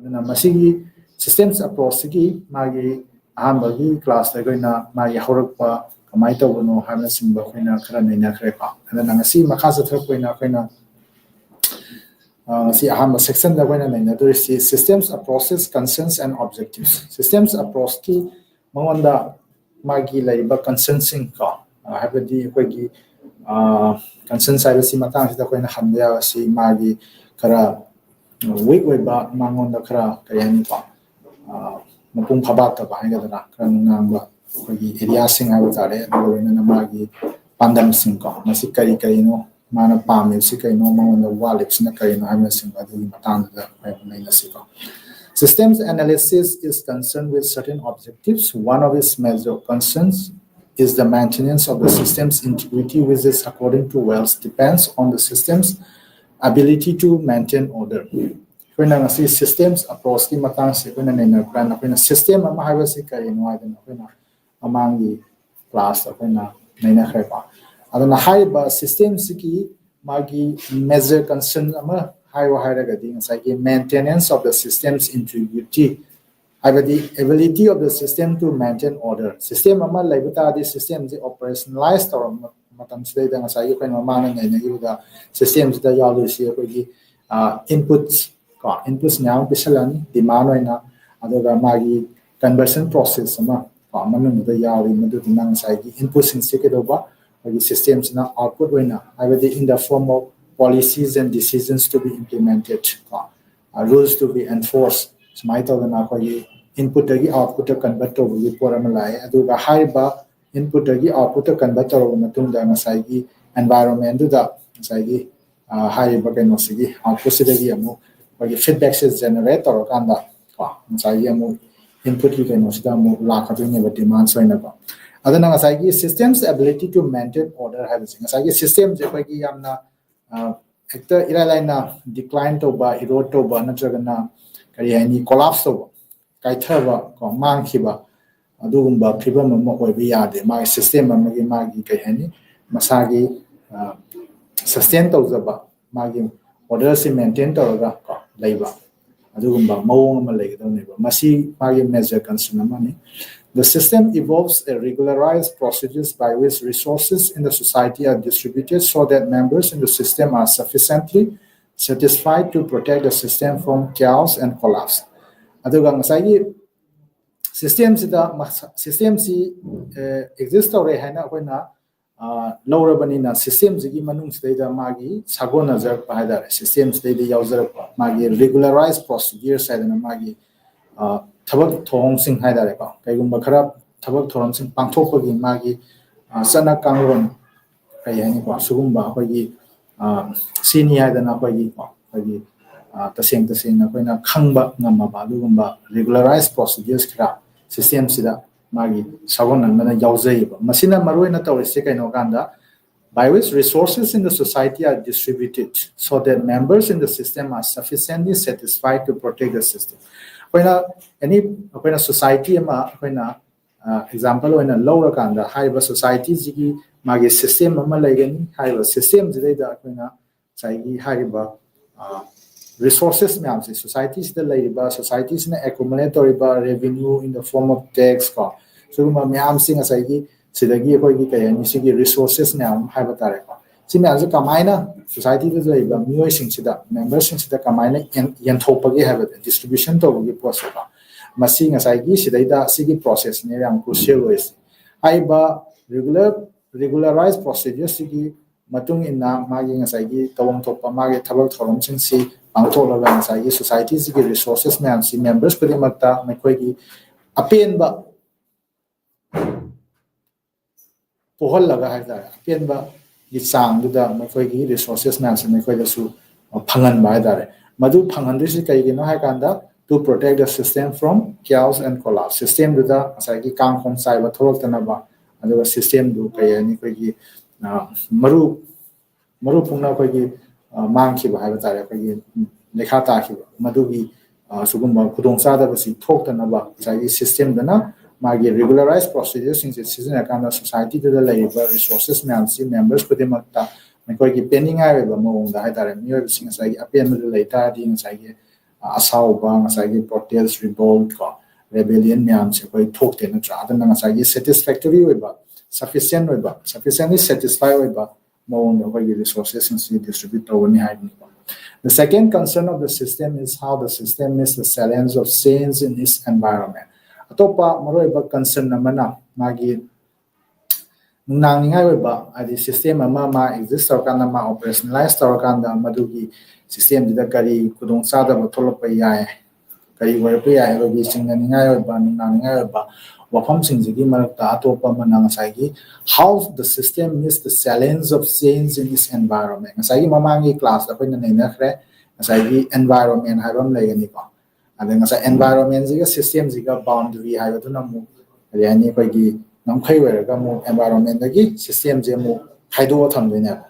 aduna masigi systems approach sigi magi ahambagi class la goina magi horakpa kamai tawno hana simba koina khara naina khare pa aduna ngasi makha sa thak koina koina si ahamba section da koina naina do si systems approaches concerns and objectives systems approach ki mawanda magi laiba concerning ka habadi koigi concerns ai si matang sida koina handa si magi khara week oiba mangonda khara kayani pa mapung phabata ba hagadana khara ngamba koigi area sing ai tare adona magi pandam sing ka masi kari kari no mana pame si kai no mangonda walip sina kai no ai sing ba di matang da ai naina si ka systems analysis is concerned with certain objectives. One of its major concerns is the maintenance of the system's integrity, which is, according to Wells, depends on the system's ability to maintain order. When I see systems approach the matang se when I plan when a system ama have se kai no idan when among the class when naina khaiba adana haiba system siki magi major concern ama maintenance of the system's integrity. The ability of the system to maintain order. System ama laibata the system is operationalized or matam today the ngasai ko mamang ngai na systems da yalu si ko gi inputs nyam pisalani demand oina adoga magi conversion process ama manung da yawi madu nang sai gi input sin se ke do ba systems na output oina in the form of policies and decisions to be implemented, rules to be enforced. Input output convert to the high bar input output convert to environment to the high bacanosigi output feedback generate or kanda input you can lack of demands or other systems ability to maintain order has systems hector iralaina decline to ba erode to ba natragana kari hani collapse to kaithaba ko mangkhiba adugumba phibam ma oibi yade ma system amagi magi kai hani masagi sustain to zaba magi order si maintain to ga ko leiba adugumba mawong ma leidoneba masi magi major concern amani. The system evolves a regularized procedures by which resources in the society are distributed so that members in the system are sufficiently satisfied to protect the system from chaos and collapse. Aduga ngasai systems exist already haina koina lawrabani na systems gi manung sida magi sagona jar paida systems de user magi regularized procedures haina magi tabak thong sing haidare ka kaigumba khara tabak thong sing pangthokpagi magi sana kangron kai hani ko sugumba hoyi senior dana hoyi taseng na koina khangba ngamaba dugumba regularized procedures kra system sida magi sagon nana yaujaiba masina maroina tawse kaino kanda by which resources in the society are distributed so that members in the system are sufficiently satisfied to protect the system. When a society example when a lower kanda high society zigi magi system ama laigani high system zida high resources myam societies the labor societies na accumulatory revenue in the form of tax ka so myam sing asagi sidagi koi kayani sigi resources myam high batare ka simya kamaina society the labor miyoi sing sida members sing sida kamaina yanthopagi have distribution to gi process ka masing asagi sidaida sigi process ne yang crucial is aiba regularized procedures sigi matung inna magi ngasagi tawang thopa magi thabak thorom sing si pangthola ngasagi society sigi resources myam si members puri makta mekoi gi apen ba pohol laga haida apen ba sang da mekoi gi resources myam si mekoi da su phangan ba haida madu phangan disi kai gi no ha kanda to protect the system from chaos and collapse system da asagi kang khom sai ba thorok tana ba aduga system du kai ani koi gi maru pungna koi gi mangki ba ha tare koi gi lekha ta ki madu gi sugumba khudong sa da si thok tana ba asagi system da na magi regularized procedures in season akanda society da labor resources myam si members pudi makta mekoi gi pending ai ba mong da ha tare miyoi sing asagi apen mu laita di asagi asauba ngasai protest revolt ko rebellion myam se koi thokte na tra adana ngasai satisfactory oiba sufficient oiba sufficiently satisfied oiba mong koi resources in distribute tawani haibni. The second concern of the system is how the system is the salience of change in its environment. Atopa maroiba concern namana magi nangningai oiba adi system ama exist torkanda ma operationalize torkanda madugi system dida kari kudong sada batholop yai kari warpa yai rogi singnaningai oiba nangningai oiba wafam singjigi marakta atopa manang saigi how the system is the salience of change in its environment. Saigi mamangi class da koina nei nakhre saigi environment haibam legani ko adeng sa environment jiga system jiga boundary haibaduna mu yani koigi namkhai weraga mu environment dagi system je mu khaido thamdina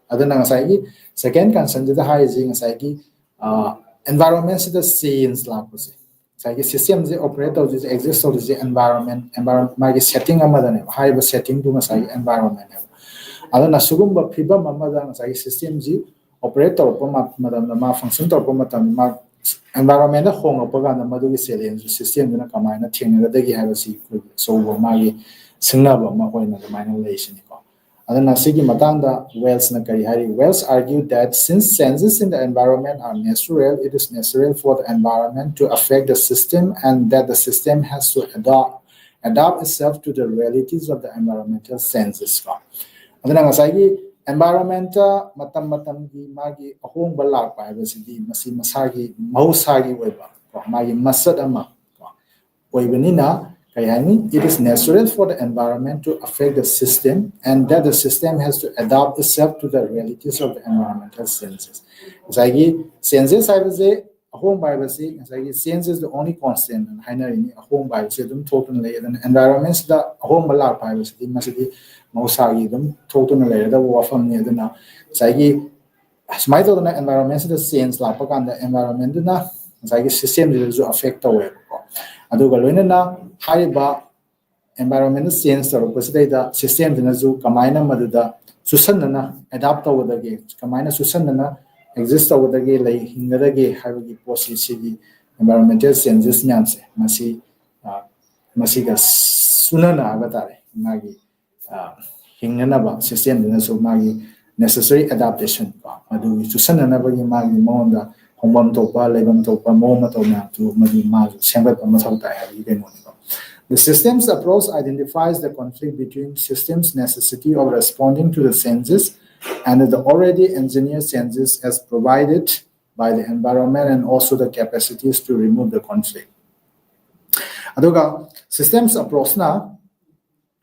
adana saigi second concern da haiji saigi environment is the change la ko saigi system je operate of this exist of this environment magi setting amadane haiba setting tu ngasai environment adana sugumba phibam amada ngasai system ji operator pama madam ma function tor pama tam ma environment da hong apaga na madu gi challenge system na kamaina thengna da gi haiba si so magi singnaba ma koina da minor relation ko adana sigi matanda Wells na kari hari Wells argued that since changes in the environment are natural, it is natural for the environment to affect the system and that the system has to adapt itself to the realities of the environmental changes ko adana ngasai environment matam gi magi ahong balak pa ba sidi masi masagi mausagi weba ko magi masad ama ko oibenina kayani it is natural for the environment to affect the system and that the system has to adapt itself to the realities of the environmental changes. Zagi changes I was a home by the change is the only constant and hiner in a home by them totally and environments the home balak by the masidi mausagi them totally the wafam near the now Zagi smite of the environments the change lapak and the environment na Zagi system will affect the way aduga loina haiba environmental change the system dinazu kamaina maduda susanna adapt tawdagi kamaina susanna exist tawdagi lay hingadagi haibagi policy environmental changes nyamse masiga sunana agatare magi hingana ba system dinazu magi necessary adaptation ba madu susanna bagi magi monda hombam topa lebam topa moma tona to madu ma sembat mathauta habi keno. The systems approach identifies the conflict between systems' necessity of responding to the changes and the already engineered changes as provided by the environment and also the capacities to remove the conflict. Aduga systems approach na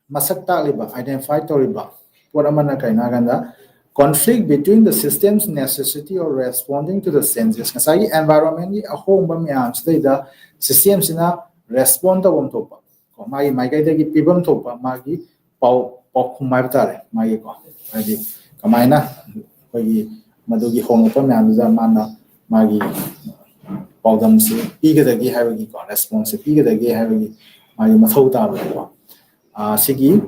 masakta liba identify toriba poramana kainaganda conflict between the system's necessity of responding to the changes. Kasai environment ni ahong ba myam the systems na respond to topa. Magi magi dagi pibam topa magi pau khumai tare magi ko adi kamaina kogi madugi hong pa myam da mana magi paudam se pigadagi habagi ko response pigadagi habagi magi mathau ta ba sigi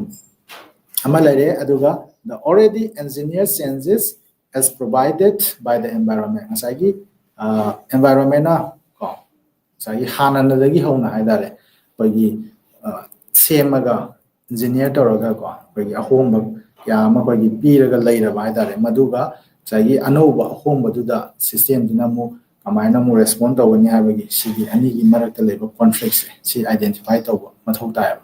amalare aduga the already engineered changes as provided by the environment asagi environment na ko sagi hanana dagi hona haidare kogi semaga engineer toraga ko kogi ahomba yama kogi piraga leiraba haidare maduga sagi anoba ahomba duda system dina mu kamaina mu respond tawani habagi sigi ani gi marakta leba conflicts si identify tawba mathau ta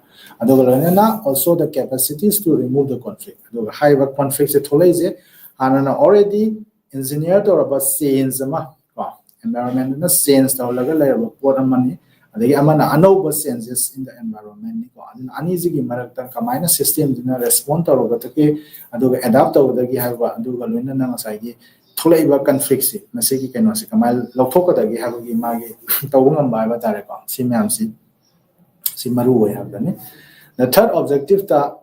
also the capacities to remove the conflict. The high conflicts already engineered or about scenes environment in the sense of money. The amana anoba senses in the environment. Uneasy Maraktan Kamina system did not respond or adapt over the Gihava Duga Luna Namasagi. Tolaiba conflicts, Masiki Kanosikamal, Lotoka the Gihavagi Magi, Tawungan by Vatareka, Simiamsi. The third objective that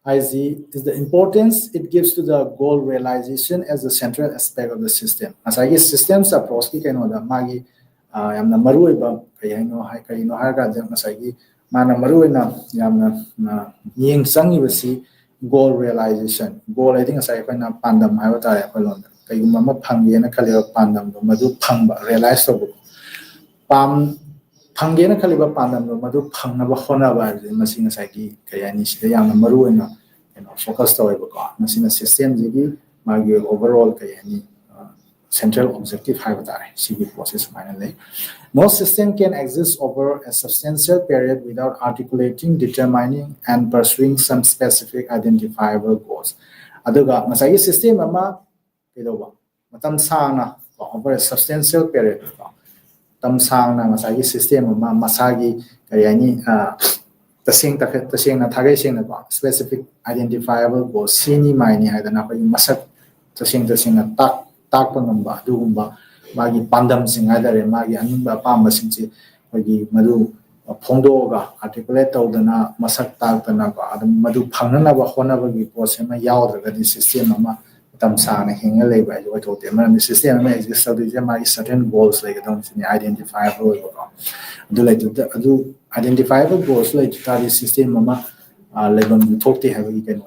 I see is the importance it gives to the goal realization as the central aspect of the system. As I guess systems are prosky the magi yamna maruiba kayino harga masagi mana maruina yamna ying sangi basi goal realization. Goal I think as I find pandam havataya kolonda kayuma pangi and a kalio pandam madu pamba realized of pam phangena khaliba pandam no madu phangnaba honaba masi ngasai gi kayani sida yamna maru oina focus taweba ko masina system jigi magi overall kayani central objective haibadare sigi process finally no system can exist over a substantial period without articulating, determining, and pursuing some specific identifiable goals. Aduga masai system ama kidoba matam sangna over a substantial period tam sangna masai system ama masagi kayani tasing na thagay sing na specific identifiable goals sini maini haidana ko masak tasing na tak pangamba dugumba magi pandam sing adare magi aningba pamba singsi magi madu phongdoga articulate tawdana masak taktana ko adam madu phangnana ba honaba gi posema yaodraga di system ama tamsana hinga leba jo tote man system ama exist so the magi certain goals like don't identifiable ko adu identifiable goals like the system ama lebam thokte have you can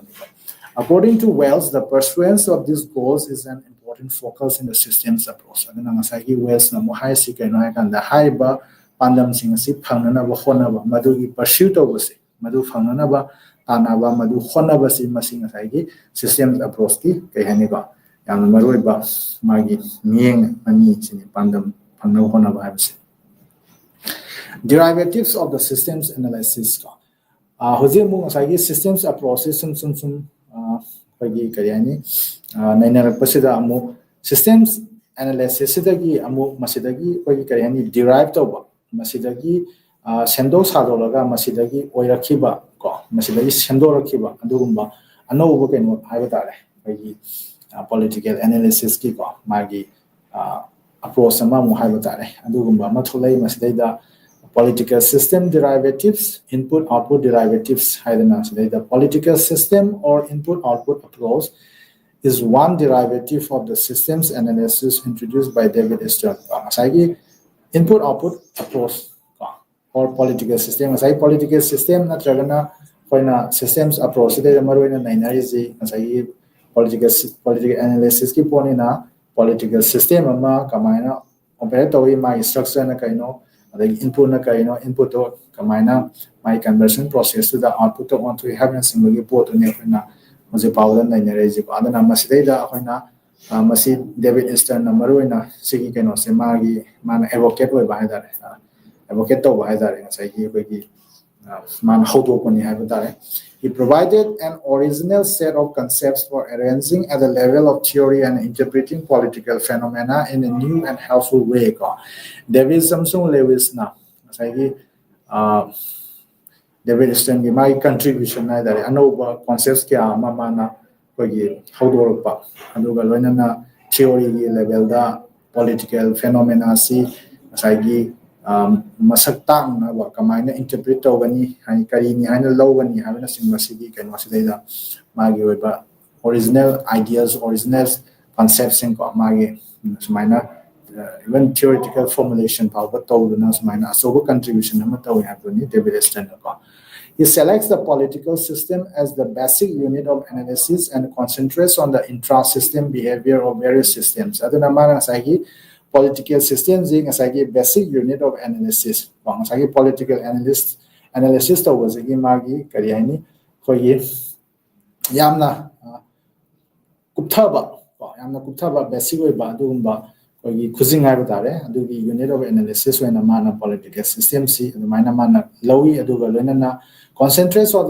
according to Wells the pursuance of these goals is an important focus in the systems approach. Adana ngasagi Wells na mo high secret no kan da high ba pandam sing si phangnana ba khona ba madu gi pursuit of se madu phangnana ba ana ba madu khona ba si masing ngasagi systems approach ki kai hani ba yam maroi ba magi mieng ani chini pandam phangna khona ba habse derivatives of the systems analysis ka hoje mo ngasagi systems approach sum pagi kayani nainarak pasida amu systems analysis sidagi amu masidagi pagi kayani derive tawba masidagi sendo sadolaga masidagi oirakhiba ko masidagi sendo rakhiba adugumba anobo keno haiba tare pagi political analysis ki ko magi approach ama mu haiba tare adugumba mathulai masidaida political system derivatives, input-output derivatives, the political system or input-output approach is one derivative of the systems analysis introduced by David Stern. Input-output approach or political system. Political system na systems approach. Political analysis ki poni na political system ama kamana operate tawi my structure na kaino like input na kaino input to kamaina my conversion process to the output to want to have a single report ne na moje power na ne reji ko adana masida da akoina masi David Stern na maruina sigi kaino se magi mana advocate we ba hadare advocate to ba hadare sai gi bagi man hodo ko ni hadare. He provided an original set of concepts for arranging at the level of theory and interpreting political phenomena in a new and helpful way. David Samsung Lewis na, David Stern ki my contribution na dari ano concepts kya mama na pagi haudo pa aduga loina na theory level da political phenomena si masagi masaktan na ba kamaina interpret tawani hani kari ni hani lawani habana sing masigi kan masida magi ba original ideas original concepts in ko magi sumaina even theoretical formulation power tawna sumaina so contribution na taw habani David Stern ko. He selects the political system as the basic unit of analysis and concentrates on the intra-system behavior of various systems. Aduna mana sagi political systems is a basic unit of analysis. Political analysis to was a magi kariani for ye yamna kuptaba basic way badumba for ye kuzing habitare do the unit of analysis when a man of political system see the minor man lowy aduga lenana concentrates on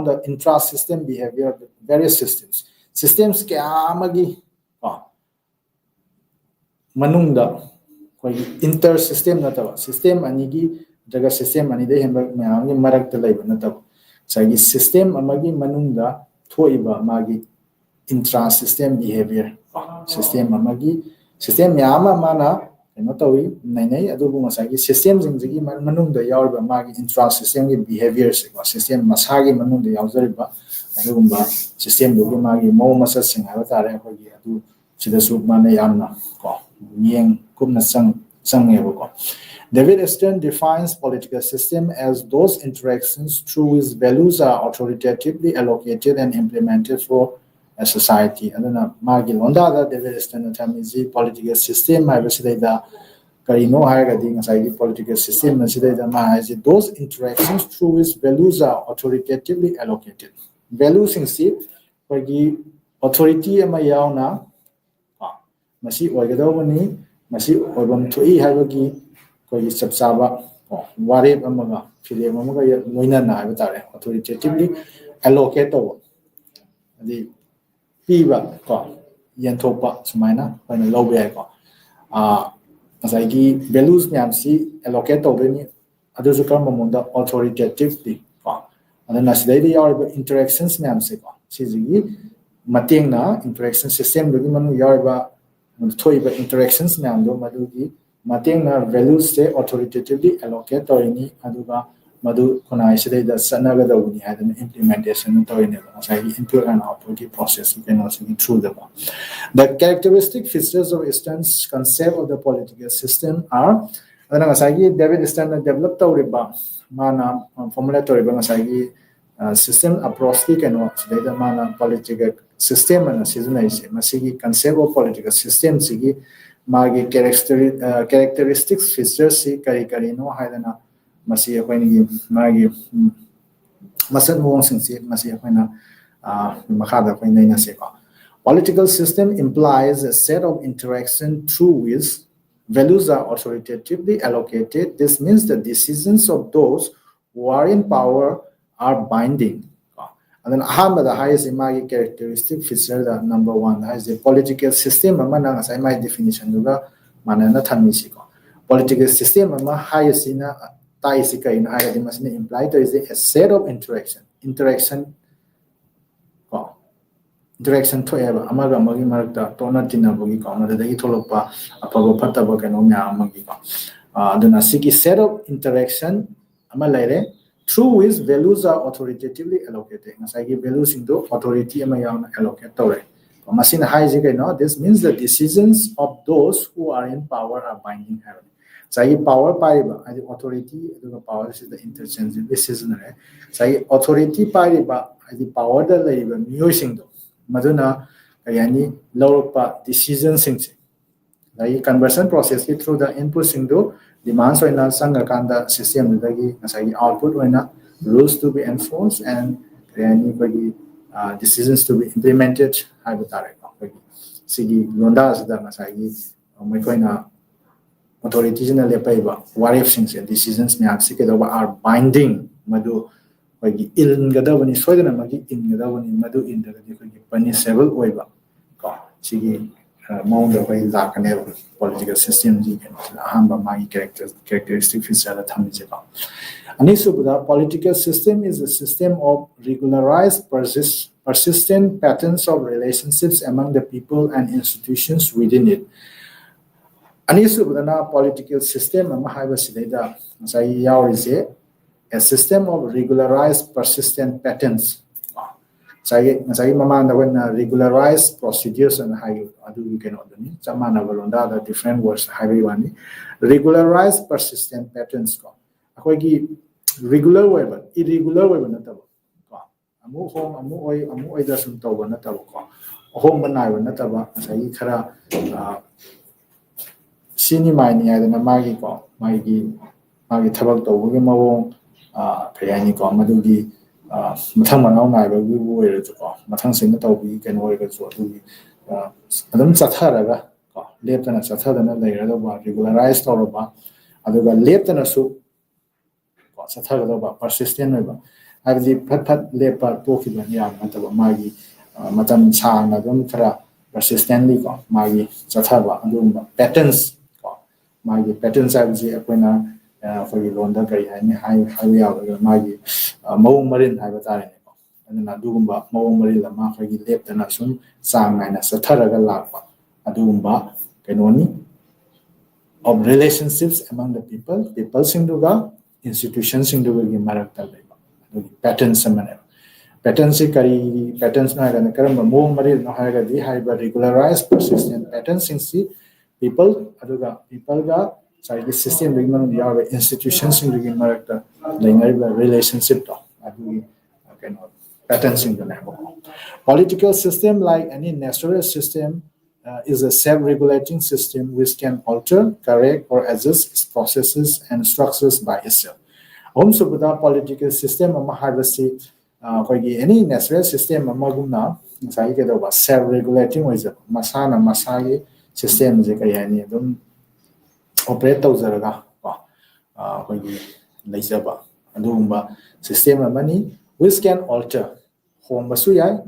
the intra-system behavior of various systems. Systems kamagi manungda inter system nataba system anigi daga system anide hemba mayamgi marakta laiba nataba sagi system amagi manungda thoiba magi intra system behavior system amagi system yama mana tawi nainai adubu masagi system jingji manungda yawba magi intra system gi behaviors system masagi manungda yawzariba adugumba system dogi magi mo masa sing haba tare hogi adu sidasu mana yamna ko David Stern defines political system as those interactions through which values are authoritatively allocated and implemented for a society. And then David Stern political system karino hairagadi ngasai political system asida ma haisi those interactions through which values are authoritatively allocated values in si koigi authority ama yauna masi oigadawani masi oibam thui haibagi koigi chapsaba warep amaga filem amaga loina na haiba tare authoritatively allocate taw adi piba ko yanthokpa sumaina paina lawbe ai ko ngasai values myam si allocate tawbeni adusu kam monda authoritatively ko adana sidai yaw interactions myam se ko siji mateng na interaction system dogi manu yaw thoiba interactions myam do madugi mateng na values se authoritatively allocate tawini aduga madu khonai sidai da sanaga dawni hadana implementation tawini sai input and output process can also be through the characteristic features of Stern's concept of the political system are adana sai David Stern develop tawriba mana formula tawriba sai system approach ki kano sidai da mana political system ana seasonai se masigi concept of political system sigi magi characteristics features si kari kari no haidana masi akoini magi masan mong singsi masi akoina makhada akoina ina se ko political system implies a set of interaction through which values are authoritatively allocated. This means the decisions of those who are in power are binding. And then the highest imagi characteristic feature the number one is the political system amana as my definition duga manana thamisi ko political system ama highest ina taisika in higher dimension implied there is a set of interaction thoeba amaga magi marakta tona tinabugi ko amadagi tholokpa apago phataba kano mya amagi ko aduna sigi set of interaction ama laire through which values are authoritatively allocated ngasai values into authority ama yauna allocate tore masina haiji kaino this means the decisions of those who are in power are binding happen sai power paiba adi authority aduga power is the interchangeable seasonal sai authority paiba adi power da laiba miyosing do maduna kayani lawpa decision singse lai conversion process ki through the input singdo demands oina sanga kanda system dagi ngasai output oina rules to be enforced and kayani bagi decisions to be implemented haiba tare ko sigi londa asida ngasai maikoina authorities na lepaiba warif singse decisions myam sikedoba are binding madu bagi ilngadawani soidana magi ingadawani madu indagadi bagi punishable oiba ko sigi maunda bai lakane political system ji hamba magi characteristic feature la thamije ba ani subuda political system is a system of regularized persistent patterns of relationships among the people and institutions within it ani subudana political system ama haiba sidaida sai yaurise a system of regularized persistent patterns sai mamanda when regularized procedures and high adu you can odani chamana balonda the different words highway one regularized persistent patterns ko akoigi regular way but irregular way na tabo ko amu hom amu oi da sum tawba na tabo ko hom banai na taba sai khara sini maini adana magi ko magi thabak tawgi mawong kayani ko madugi mathang manau nai ba wi wo ere ko mathang sin taw bi ken wo ere so du adam chatharaga ko leptana chathadana leira ba regularize taw ba aduga leptana su ko chatharaga ba persistent ba abdi phat lepa to ki ba ya mataba magi matam chana dum khara persistently ko magi chathaba adum patterns ko magi patterns abji akoina for londa kari hani hai ya magi mawong marin haiba tare ne ko aduna adugumba mawong marin lama khagi leptana sum sang aina satharaga lakpa adugumba kenoni of relationships among the people singduga institutions singduga gi marakta leba patterns samane patterns kari patterns na ga karamba mawong marin no haiga di haiba regularized persistent patterns singsi people aduga people ga sai system rigman yawe institutions ring marakta laingai relationship to adu kind of patterns in the political system like any natural system is a self-regulating system which can alter, correct, or adjust its processes and structures by itself. Also, with the political system, any natural system, self-regulating with masana masagi system operate tawzaraga leijaba adumba system amani which can alter hombasu yai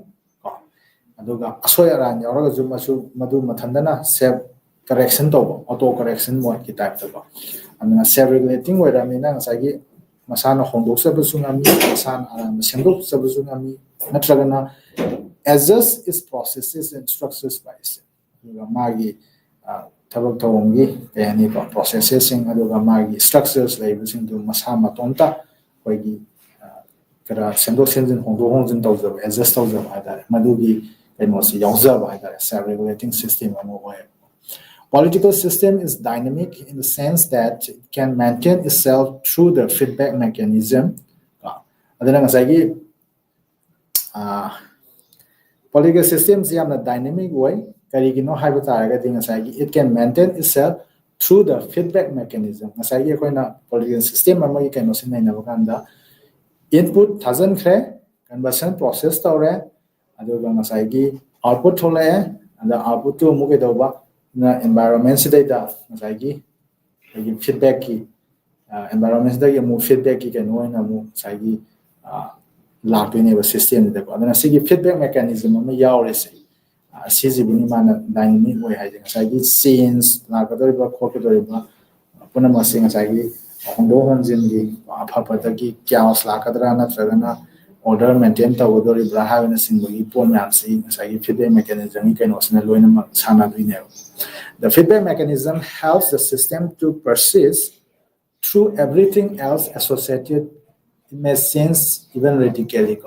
aduga asoyaran yaraga zumasu madu mathandana self correction to auto correction mo ki type to amina self regulating wa ramina ngasagi masana hondok sabasu ngami masana aran sendok sabasu ngami natragana adjust its processes and structures by itself magi tabak tawongi yani ko processing aduga magi structures labelsing to masama tonta koigi kara sendok sendin hongdo hongjin tawjab adjust tawjab ada madugi kainosi yawjab ada self regulating system amo way. Political system is dynamic in the sense that it can maintain itself through the feedback mechanism. Adana ngasagi political systems in a dynamic way. It can maintain itself through the feedback mechanism. Political system input thousand conversion process output and the output to environment data feedback environment data move feedback can system feedback mechanism dynamic way scenes order maintain feedback mechanism the feedback mechanism helps the system to persist through everything else associated. It makes sense even radically.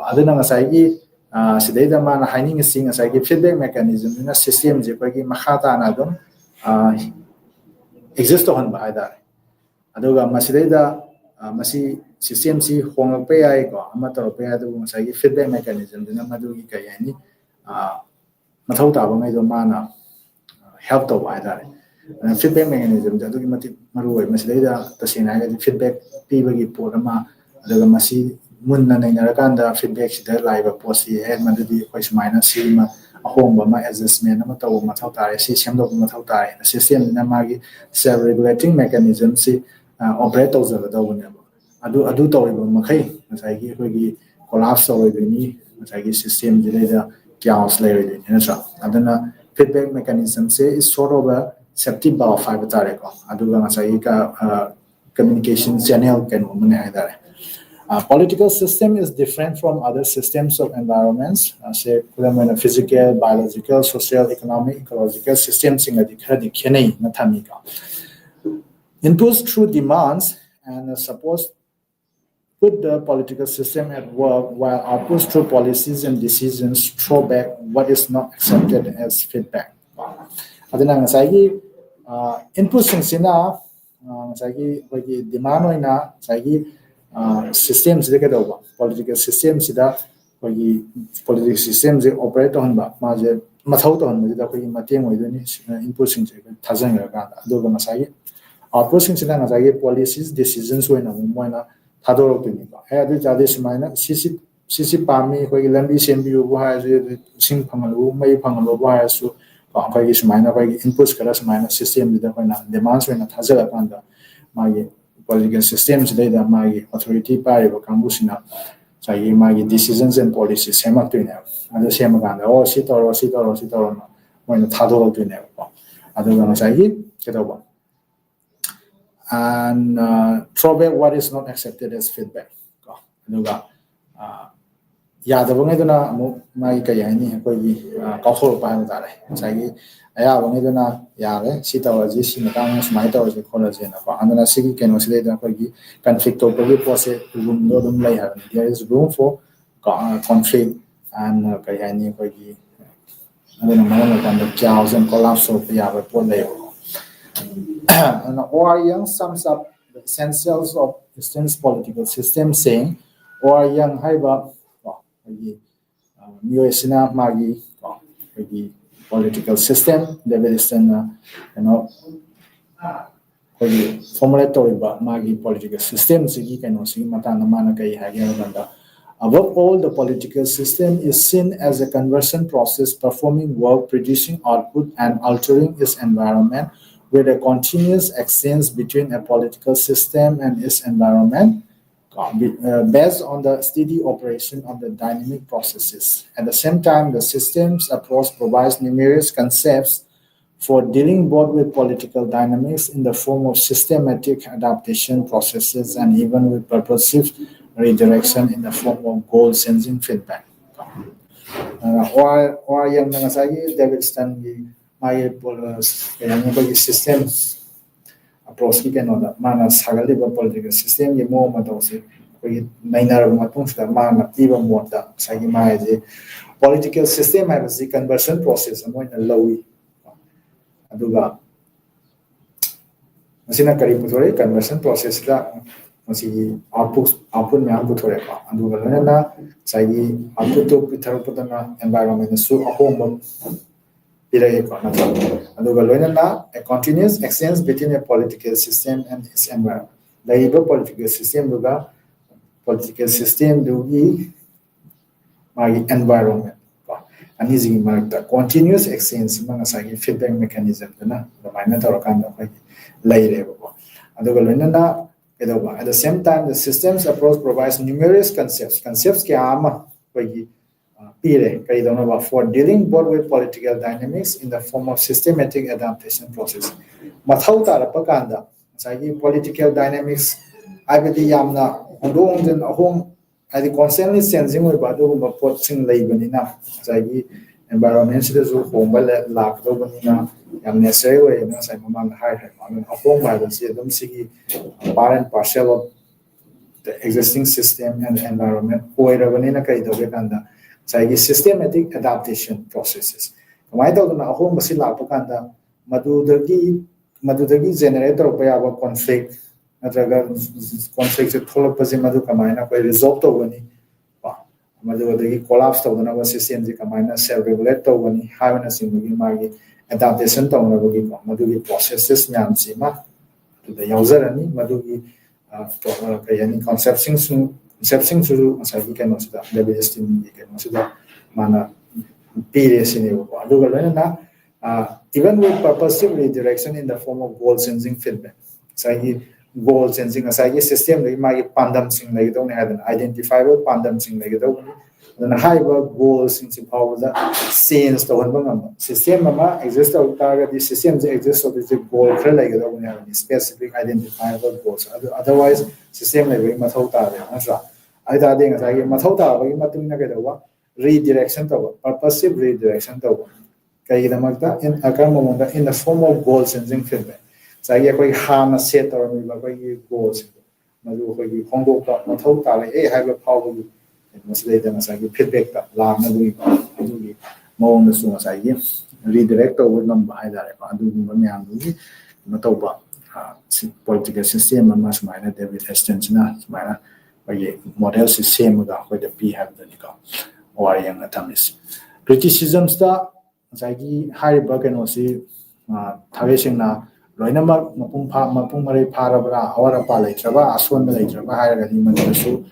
Feedback mechanism in a system exist on by that. Aduga Masideda Masi system si Hong Pay Amateur Pay feedback mechanism, the Namadugi Kayani Matota Mana help to either. Feedback mechanism, the Dugimati Maru, Masideda, the Sinaga feedback people Porama, the Masi Munna Narakanda feedback that live posse head Madudi, which minus Sima, a home by my adjustment, Amato Matota, system of Matota, system Namagi self regulating mechanism, see operators of the Downable. Adu Toribo Makai, as I give collapse already, as I give system data chaos layer in Adana feedback mechanism say is sort of a safety valve fiber tarico. Aduga Masaika communication channel can political system is different from other systems of environments, say physical, biological, social, economic, ecological systems in the inputs through demands and suppose put the political system at work while outputs through policies and decisions throw back what is not accepted as feedback. Adana ngasagi inputs sina ngasagi demand oina ngasagi systems deka political systems da political systems operate on ba maje mathau to on da mateng oidoni inputs sing thajang ga aduga ngasagi outputs sina ngasagi policies decisions oina moina Tadorotiniba. Had the Adismina, Sisi Pami, Lambi Sembu, Sing Pangalu, May Pangalo, Biasu, Pagis minor, inputs, Caras minor system, the demands when at Hazela my political systems, data, my authority, Pariba, Kambusina, Sai, my decisions and policies, Sematuna, and the same again, or sit or when the Tadorotiniba. Other than as I get over. And throw back what is not accepted as feedback. Yadabungeduna Mai Kayani, Kaho Pandare, Sagi, Ayabungeduna Yare, Sitawaji, Simatamus, Maita, the college, and Anana Sigi can oscillate conflict of the room, no room layer. There is room for conflict and Kayani, I don't know, the chaos and collapse of the Yava. And Young sums up the essentials of Eastern's political system, saying, Young Haiba, Mioesina Magi, political system. David Easton, formulate magi political system sigi matana kai hagenda. Above all, the political system is seen as a conversion process performing work, producing output, and altering its environment with a continuous exchange between a political system and its environment based on the steady operation of the dynamic processes. At the same time, the systems approach provides numerous concepts for dealing both with political dynamics in the form of systematic adaptation processes and even with purposive redirection in the form of goal-sensing feedback. Or young David Stanley, my systems approach mana sagaliba political system ye mo matose koi nainar matung sa mana tiba mota sagi mai political system has the conversion process amoina lowi aduga masina kari putore conversion process la masi output me putore ka aduga lana sagi output to pithar putana environment su ahom a continuous exchange between a political system and its environment. The political system do environment. And is the continuous exchange among feedback mechanism. At the same time, the system's approach provides numerous concepts. Concepts for dealing both with political dynamics in the form of systematic adaptation process. Mathau tarapakanda, political dynamics, I believe yamna and home at the constantly sensing with Badu porting labanina, environment citizens home lak dobanina, and necessary way, as I'm among high a home by the Sigi, part and partial of the existing system and the environment, or Ravanina Kaidoganda. Systematic adaptation processes. Why don't know home Basila Pukanda, Madudagi generator of conflict, conflict with Tolopazimadu Kamina, where result of any Madudagi collapsed of the nervous system, the Kamina self regulator when he having a single magi adaptation to Madugi processes Nansima to the user and Madugi conception through as I can also the estimate you can also mana periods in even with purposive redirection in the form of goal sensing feedback. So goal sensing as I system they might pandam sing like don't have an identifiable pandam sing like then high goals in power the scenes the one system exists target the systems exist so there's a goal like don't have any specific identifiable goals. Otherwise system like mathau tare I think as I mathau redirection purposive redirection in the form of goal sensing feedback. So I get harm set or goals. Have a power later as I get feedback that long as soon as I give redirect over number either Matoba political system and much minor David extension minor model system with the P have the nickel or young atoms. Criticisms that Zagi Harry Burkenosi Tavisina Loinama Mapumari Parabra or a Palatrava, Aswan Malatrava, higher Manimasu,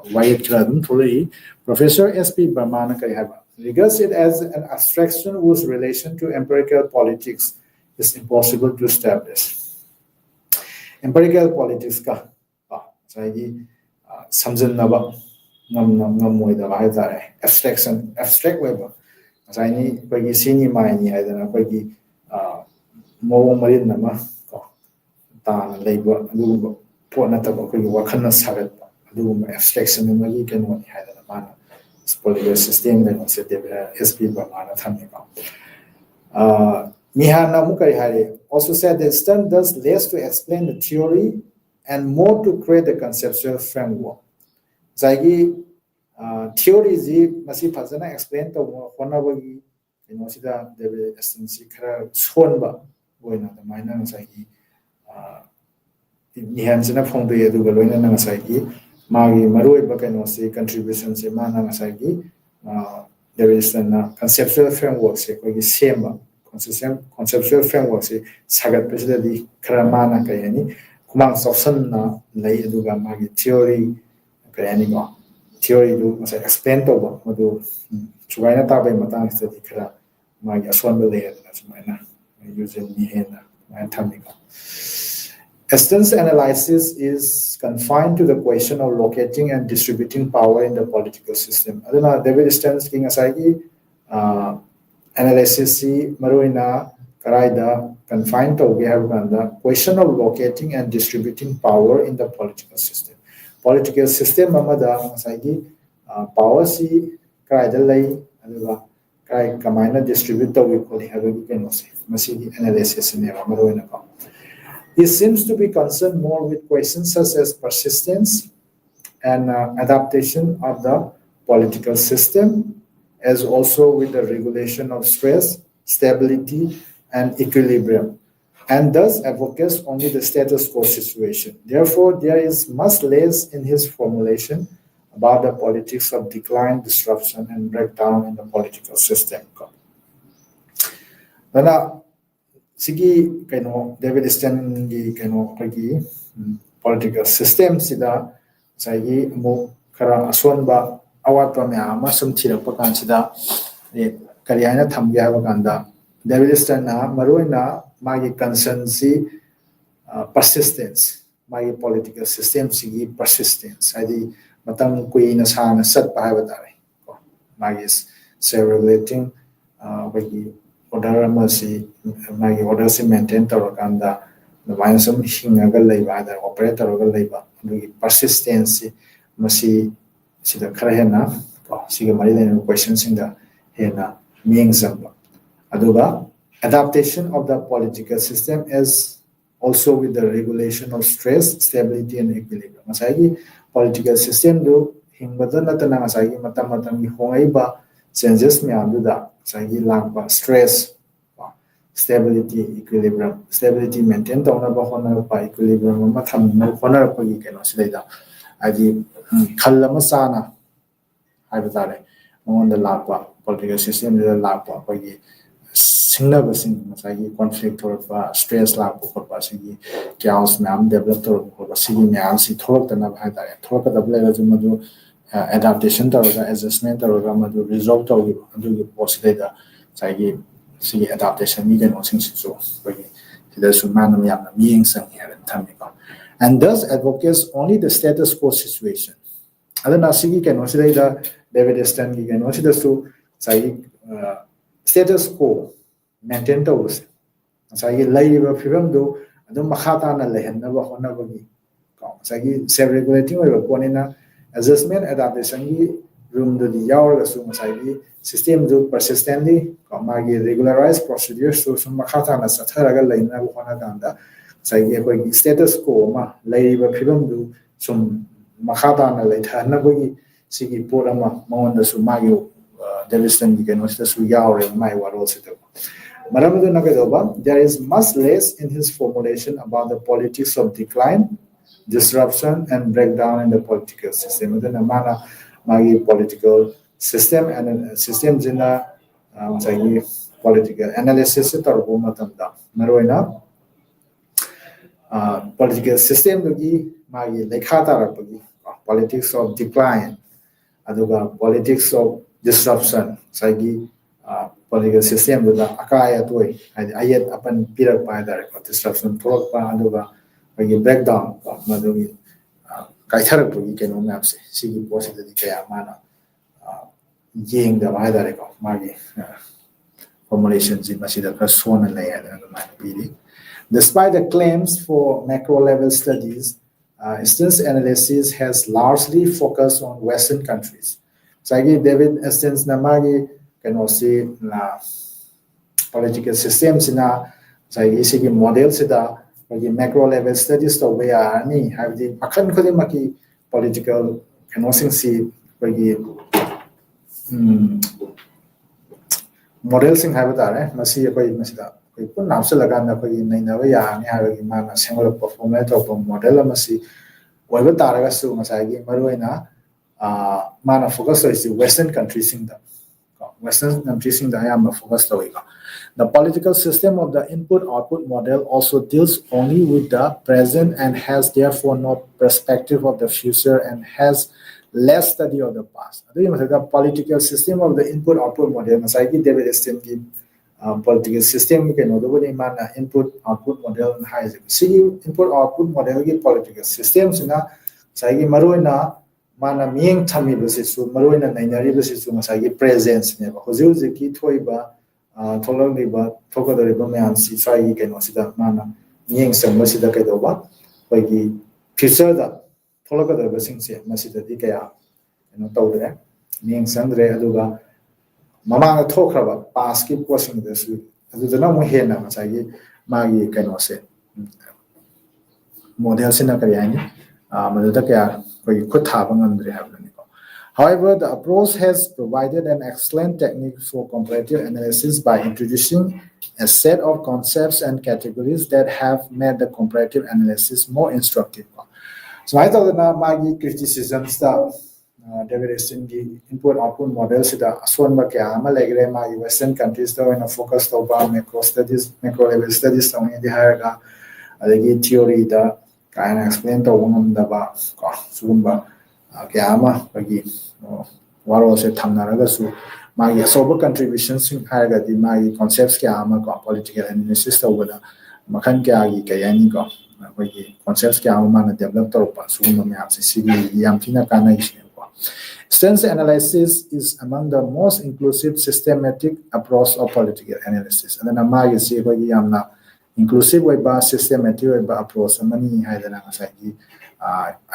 Wayatradum Tuli, Professor S.P. Brahmana regards it as an abstraction whose relation to empirical politics is impossible to establish. Empirical politics ka Zagi Samson Naba Nam abstraction, abstract web. I need Peggy Sini Mine, I don't know Peggy Mo Marin Nama Tan Labor, do Pornataba, Wakana Savet, do abstraction in the can only had a man. Political system that was SP Bamana Tamika. Mihana Mukai also said that Stern does less to explain the theory and more to create a conceptual framework. Zagi theory is masi fazana explain to honabagi inosida debe esensi kara sonba goina the minor ngasai nihansina phongde edu galoina ngasai magi maroi ba kainosi contribution se mana ngasai David Stern conceptual framework se koi same conceptual framework se sagat presidadi kramana kayani kumang option na lay aduga magi theory kayani go theory du masa explain to ba madu chugaina ta bai matang se dikra magi aswan ba lay na sumaina using ni hena my thamiko. Esther's analysis is confined to the question of locating and distributing power in the political system. Aduna David Stern's king asagi analysis si maruina karaida confined to we have the question of locating and distributing power in the political system. Political system amada asagi power si karaida lay aduga kai kamaina distribute to we koli habagi kenosi masigi analysis ne maruina ko. He seems to be concerned more with questions such as persistence and adaptation of the political system, as also with the regulation of stress, stability, and equilibrium, and thus advocates only the status quo situation. Therefore, there is much less in his formulation about the politics of decline, disruption, and breakdown in the political system. Sigi kaino David Stern gi kaino kagi political system sida sagi mo kara asonba awatpa me ama sum thirakpa kan sida kariana thamge ha kanda David Stern na maroina magi concern si persistence magi political system sigi persistence adi matang kuina sana sat pa ha batare ko magi regulating kagi order amasi magi order si maintain torokanda the violence hingaga leiba da operator ga leiba the persistence masi sida khara hena ko siga mari le questions in the hena meaning samba aduga adaptation of the political system is also with the regulation of stress, stability, and equilibrium. Masagi political system do hingbada natana masagi matam gi hongaiba changes me anduda sagi langba stress stability equilibrium stability maintain tawna ba hona ba equilibrium ma tham na hona pa gi keno sidaida adi khallama sana haibitare on the lapa political system the lapa pa gi singnaba sing masagi conflict or stress lapa ko pa sigi chaos nam develop to ko sigi nyam si thok ta na haitare thok da bla ga madu adaptation to adjustment to madu resolve to adu possible sagi sigi adaptation ni kan osing so bagi sida sumana yam na ming sang here thamiko and thus advocates only the status quo situation adana sigi kan osida David Stern gi kan osida su sagi status quo maintain to sagi laiba film do adu makhata na lehenna ba hona bagi ko sagi self regulating wa ponina adjustment adaptation gi room do the yaw so masagi system do persistently magi regularized procedures so some makhata na satharaga laina hona ganda sagi ko status quo ma laiba film do some makhata na laithana bagi sigi porama maonda su magi Davidson gi keno su yaw re mai waro sito maramadu nagadoba there is much less in his formulation about the politics of decline, disruption, and breakdown in the political system. Then amana magi political system and systems in the political analysis tarbo matamda maroina political system gi magi lekha tarapagi politics of decline aduga politics of disruption sagi political system da akaya toy ayat apan pirak pa da disruption thorok pa aduga magi breakdown madugi kaitharak gi keno mapse sigi possibility kaya mana yeng da ba da ko magi formulations in masida ka sona layer da pili despite the claims for macro level studies Stern's analysis has largely focused on Western countries. Sagi David Stern's namagi can also na political systems na sagi sigi model sida bagi macro level studies to we are ni have the akan kholi maki political can also see bagi model sing have tare masi koi masida koi pun namsa laga na koi nai na ya ni ha gi mana single performance of model masi oiba taraga su masagi maruina mana focus is Western countries in the Western countries I am focused on. The political system of the input-output model also deals only with the present and has therefore no perspective of the future and has less study of the past. The political system of the input-output model, David Easton political system input-output model input-output model political systems mana mieng thami basisu maroina nainari basisu masagi presence ne ba hojil ki thoiba tholong liba thokodori ba myam si sai ke no sida mana mieng sangba sida kai do ba bagi future da tholokodori ba singse masida di kaya no tawdre mieng sandre aduga mama ga thokraba pass ki posing da su aduna mo hena masagi magi kai no se model sina kari ani maduda kaya However, the approach has provided an excellent technique for comparative analysis by introducing a set of concepts and categories that have made the comparative analysis more instructive. So I thought that my criticisms that David Easton input-output models that aswan ba kaya malagre my Western countries that when focused on macro level studies on the higher theory that kind of explain to one the ba sumba kayama bagi waro se thamnaraga su magi sober contributions in higher the magi concepts kayama ko political analysis to wala makhan kya gi kayani ko bagi concepts kayama mana develop to pa sumba me apse sigi yam thina kana is ko stance analysis is among the most inclusive systematic approach of political analysis and then magi se bagi yamna inclusive way ba systematic way ba approach mani haidana ngasai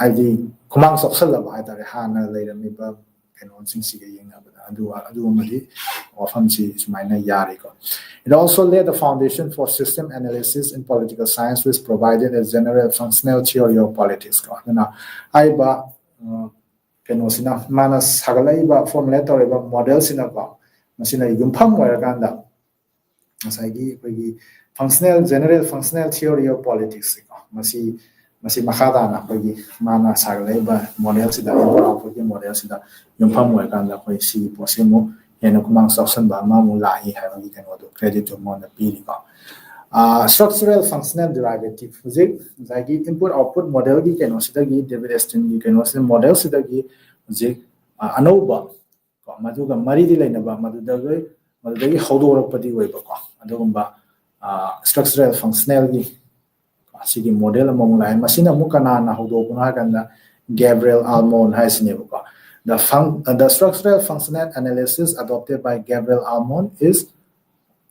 ID kumang social ba haidare hana leirami ba kainon sing sige yenga ba adu mali ofam si sumaina yari ko. It also laid the foundation for system analysis in political science, which provided a general functional theory of politics ko na ai ba kainon sina mana sagalai ba formulator ba model sina ba masina yumpham wa ganda ngasai gi general functional theory of politics masi makada na bagi mana sagleba model sida input model sida yumpham wa kan la koi si posimo eno kumang section ba ma mu lahi ha bagi kan do credit to mon piri ko structural functional derivative jik zagi input output model gi keno sida gi David Easton gi keno sida model sida gi jik anoba ko maduga mari di laina ba madudagi hodorapadi wai ba ko adugumba structural functionality sigi model among line masina mukana na hodo kuna ganda Gabriel Almond has never the structural functional analysis adopted by Gabriel Almond is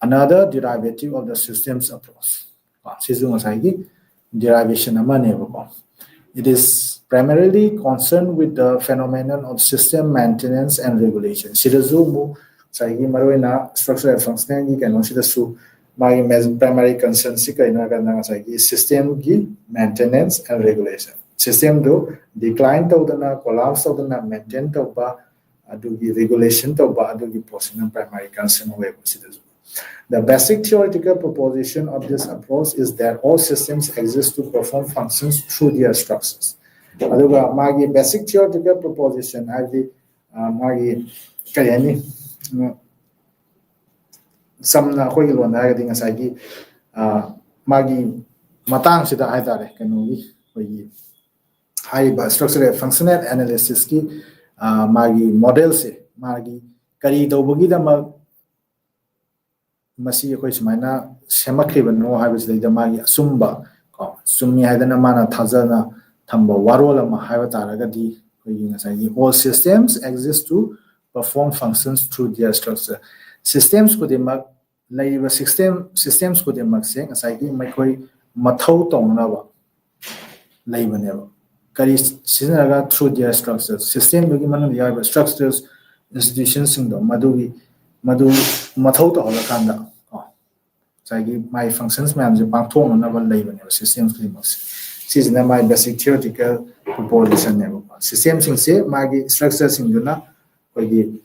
another derivative of the systems approach derivation it is primarily concerned with the phenomenon of system maintenance and regulation sirazumu saigi maroina structural functionality can also su my primary concern is system maintenance and regulation. System do decline to the collapse to the maintain to the regulation to the portion primary concern. The basic theoretical proposition of this approach is that all systems exist to perform functions through their structures. My basic theoretical proposition samna khoi lon ha ga ngasai magi matang sida haidare kanui khoi haiba structural functional analysis ki magi model se magi kari dobagi da masi khoi sumaina semakriba no haibis leida magi sumba ko summi haidana mana thajana thamba warola ma haiba taraga di khoi ngasai all systems exist to perform functions through their structure systems ko de mag laiba systems ko de mag se ngasai gi mai khoi mathau tongna ba laiba ne ba kari sinaraga through their structures system gi manu ya ba structures institutions sing do madu mathau to hola kanda sai gi my functions man je pang thong na ba laiba ne systems gi mag se is my basic theoretical proposition ne ba system sing se magi structure sing na koi gi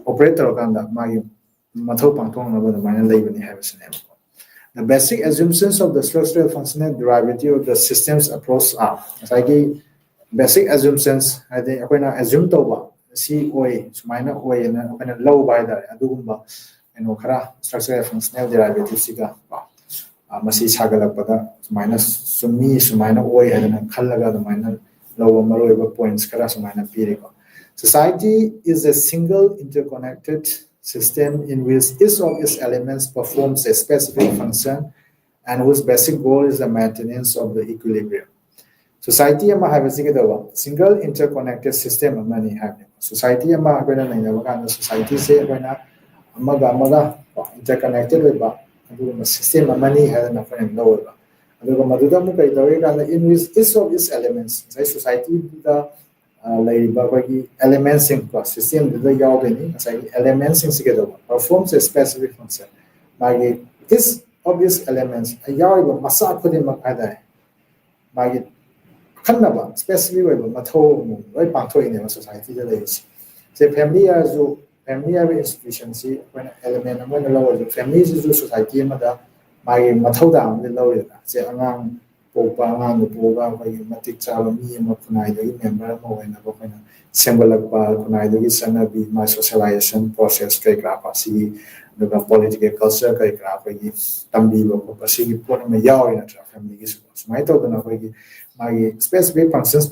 operator kanda magi mathau pang thong na ba mine laiba ne have se ne. The basic assumptions of the structural functional derivative of the systems approach are like basic assumptions I think akoina assume to ba si oi sumaina oi na kana low by da adugumba khara structural functional derivatives siga masi sagalakpada sumaina sumi sumaina oi hadana khallaga sumaina low maroiba points khara sumaina piriko. Society is a single interconnected system in which each of its elements performs a specific function and whose basic goal is the maintenance of the equilibrium. Society ama habisi ke dawa single interconnected system amani habne. Society ama akoina naina kana society se akoina amaga interconnected weba aduga system amani hadana akoina laweba. Aduga maduda mu kai dawe kana in which each of its elements sai society da laiba bagi elements in system da yaudeni sai elements in ke dawa performs a specific function. Magi is obvious elements ayawiba masa khudi makada magi kanaba specific way matho mu right pangthoi ne society da lei se family as family institution si when element among the lower families is society ma da magi matho da am le lower da se angang popa angang poga vai matik chaba mi ma kunai da member ma wena ba kana sembalak pa kunai da sana bi my socialization process kai graph si the political culture kai graph gi tambi ba ko si gi pon ma yaw ina tra family gi so mai to da ko gi my specific functions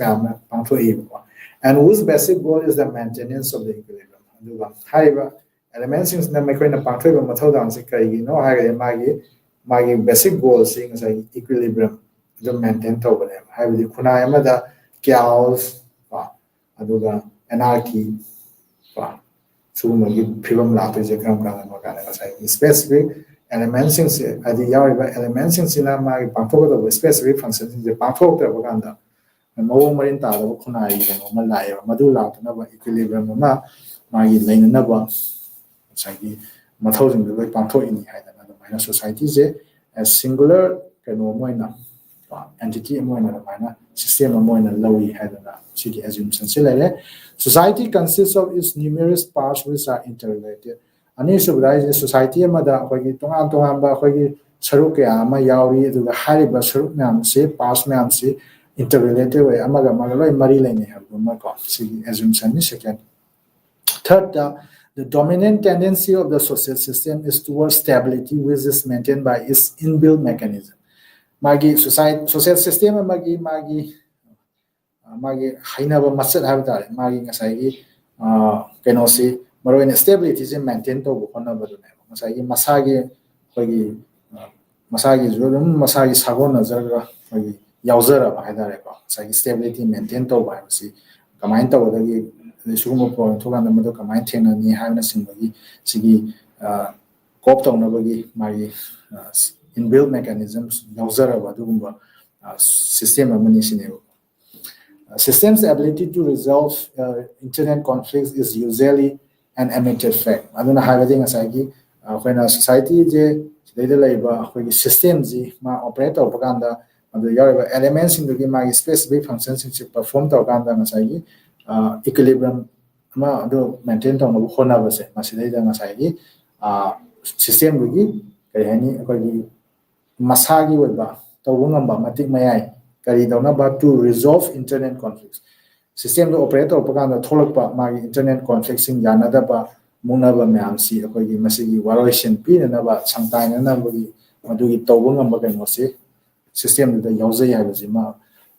and whose basic goal is the maintenance of the equilibrium. However, elements in the micro pathway method my basic goal seeing as equilibrium the maintain over them. Have the kunayamada chaos, anarchy, specific elements in the elements in cinema with specific functions in the pathway propaganda. Mo marin ta da khuna yi no ma la ya madu la ta na ba equilibrium ma yi lain na ba sai mathau jing de pangtho ini hai da na ma society je a singular kano mo na entity mo na ma system mo na lawi hai da na chi assumption se le society consists of its numerous parts which are interrelated ani subrai society ma da ko gi tonga ba ko gi saruk ya ma yawi du ga hari ba saruk nam se parts nam se interrelated way amaga magaloi mari lene have ko see assumption is second. Third, the dominant tendency of the social system is towards stability, which is maintained by its inbuilt mechanism. Magi society social system magi hainaba masad have that magi ngasai kenosi maroin stability is maintained to bukona badune ngasai masagi zulum masagi sagona zarga magi yauzara ba haidare ko sai stability maintain to ba si kamain to da gi sumo ko to ga namado kamain thena ni haina simbagi sigi cop to na bagi mari inbuilt mechanisms yauzara ba dugumba system amani sine system's ability to resolve internet conflicts is usually an amateur fact aduna haiding asai gi when a society je dei laiba ko system ji ma operator propaganda the elements in the game specific functions which perform the organ equilibrium maintain the hona base masai system wigi masagi weba tawungamba matik mayai kari dauna to resolve internet conflicts system the operator propaganda tholakpa magi internet conflicts in yanada ba munaba myamsi akogi masigi valuation p na ba samtaina na bagi madugi tawungamba kainosi system the yauzai habazima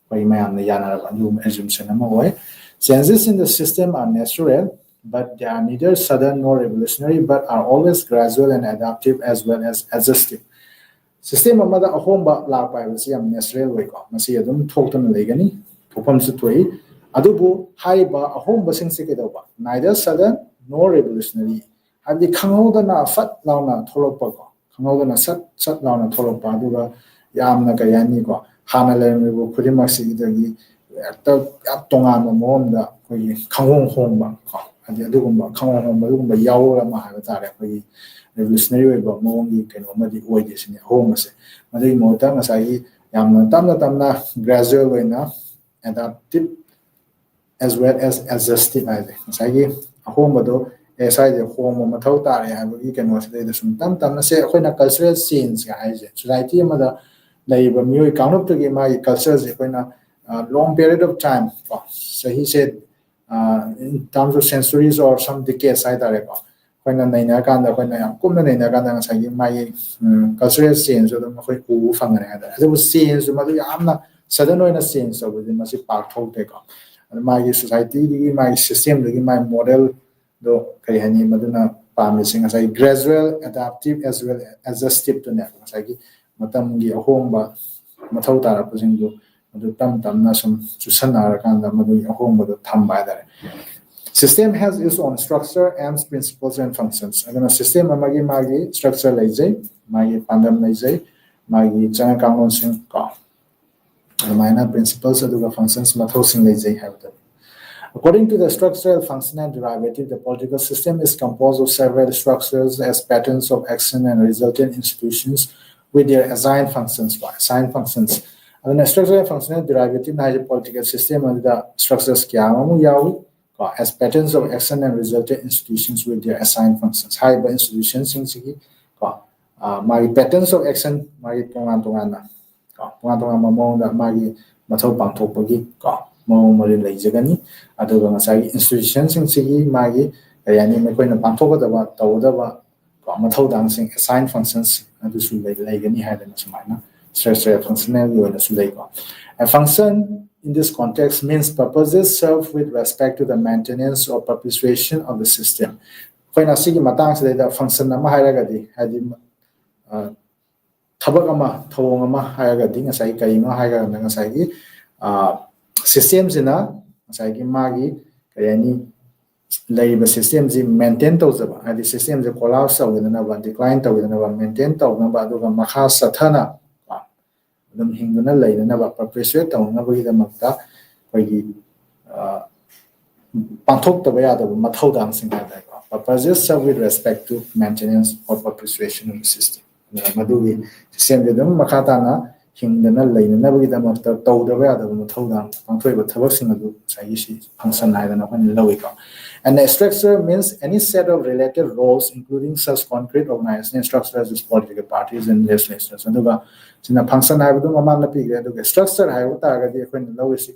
by mayam the yana new assumption way. Changes in the system are natural, but they are neither sudden nor revolutionary, but are always gradual and adaptive as well as adjustive. System amada ahomba la privacy am natural way ko masi adum thoktan legani thopam su toi adubu haiba ahomba sing se kedoba neither sudden nor revolutionary abi khangau na fat launa tholokpa ko khangau na sat launa tholokpa aduga yamna kayani ko hana lemebu khurimaksi idagi ta tongan mo da ko khangong hongba ko adi adugumba khangong hongba adugumba yawra ma ha ta re ko revolutionary ba mo ngi keno madi oide sine hongase madi mo ta ngasai yamna tamna gradual way na adaptive as well as adjustive ide ngasai hongba do SI the home of Matota, you can watch the Sumtam, say, when a cultural scenes, guys, society, mother, labor, mu account to give my cultures, when a long period of time. So he said, in terms of centuries or some decades haitare ko koina naina kanda koina yam kumna naina kanda ngasai mai cultural change odum koi ku fangane hada adu change madu yamna sudden oina change so bu masi pak thok te ko mai society di mai system di mai model do kai hani maduna pamising ngasai gradual adaptive as well as adjustive to ne ngasai matam gi ahomba mathau tara pusing do madu tam na sum chusanara kanda madu ahomba do thamba dare. System has its own structure, aims, principles, and functions. And a system magi structure lazy, magi pandam lazy, magi chana kanon sing ka. The minor principles of the functions mathosing lazy have them. According to the structural, functional, derivative, the political system is composed of several structures as patterns of action and resultant institutions with their assigned functions. Assigned functions. And the structural, functional, derivative, the political system and the structures yawi as patterns of action and resultant institutions with their assigned functions. High by institutions in Sigi, my patterns of action, my Tongan Mamona, Magi Mato Pantopagi, Mo Mori Lajagani, Adoga institutions in Sigi, Magi, Ayani Makoina Pantova, Tawdava, Mato dancing, assigned functions, and this will be Lagani had in Sumana, structural functionality or the Sulego. A function in this context means purposes served with respect to the maintenance or perpetuation of the system. When I see the function of Mahagadi had Tabagama, Tawama, Hayagading, as I Kaima, Hayagan, systems in a Sagi Magi, Kayani labor systems maintain those of the systems of collapse with another decline to with another maintain to Nabaduga Maha Satana. Them hinguna lay never perpetuate on the Makta, where he pantok the way out of Matho dancing but possess with respect to maintenance or perpetuation of the system. Maduri, same with them, Makatana, hinguna lay never with them after told the way out of Matho down, Pantoy, but Tavasing of Saishi, Hansan Island of Lowica. And the structure means any set of related roles, including such concrete organization structures as political parties and legislatures. And the function I would do among the period of structure, I would target the lowest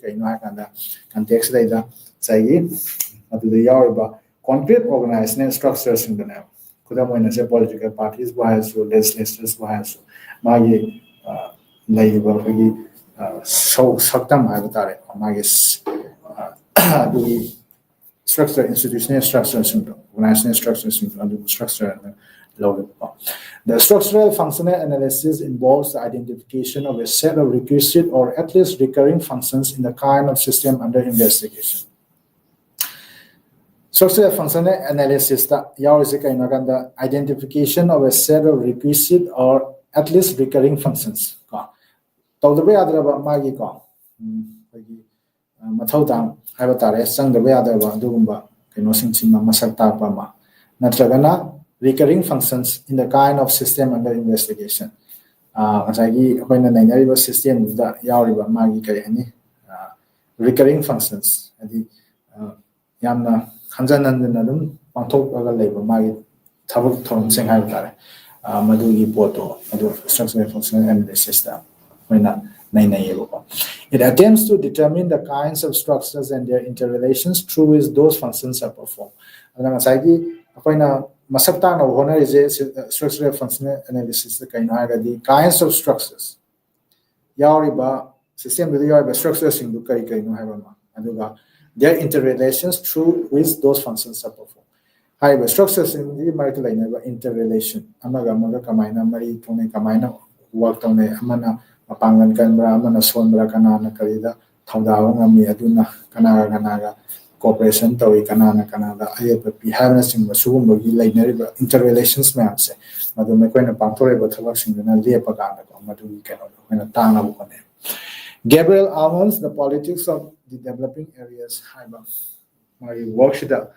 context data, say, the Yoruba concrete organization structures in the name. Could have when I say political parties, why so legislatures, why so Magi labor, so Saktam I would target, Magis. Structure, institutional structure symptom, organizational structure symptom, structure and loaded. The structural functional analysis involves the identification of a set of requisite or at least recurring functions in the kind of system under investigation. Structural functional analysis the identification of a set of requisite or at least recurring functions. The way other about Magiko. Mathodang, Havatare, sang the way other Dugumba, Kenosingima, Masata Pama, Natragana, recurring functions in the kind of system under investigation. As I when the Nainariba system, the Yauriba Magi Kayani, recurring functions, the Yamna Hansanandanum, Pantok labor, Magi Tabuk Tom Sing Havatare, Madugi Poto, Madu structural functional analysis. It attempts to determine the kinds of structures and their interrelations through which those functions are performed. Structural functional analysis the kinds of structures. System with structures their interrelations through which those functions are performed. However, structures in the marital interrelation. Amaga Kamina Mari Tone Kamina worked on a Mapangan Canberra, Amana Sonbra Canana Carida, Tauda, Aduna, Canaga, Cooperation, Tawi Canana, Canada, IAP, Harness in Masum, interrelations, may I say. Madame Quena Pantore, but Tavasing and Leapagana, Madu cannot when a Tana woman. Gabriel Almons, the politics of the developing areas, my workshop,